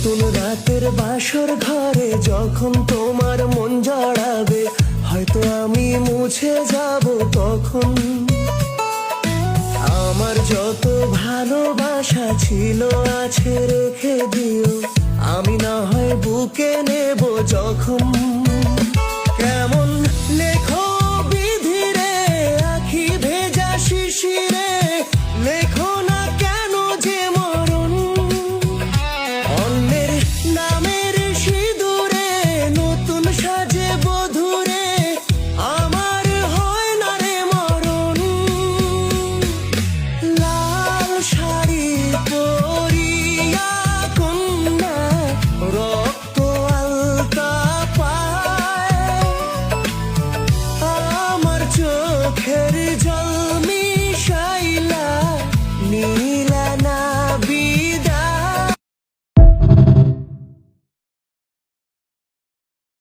নতুন রাতের বাসর ঘরে যখন তোমার মন জড়াবে, হয়তো আমি মুছে যাব তখন। আমার যত ভালোবাসা ছিল আছে রেখে দিও, আমি না হয় বুকে নেব যখন।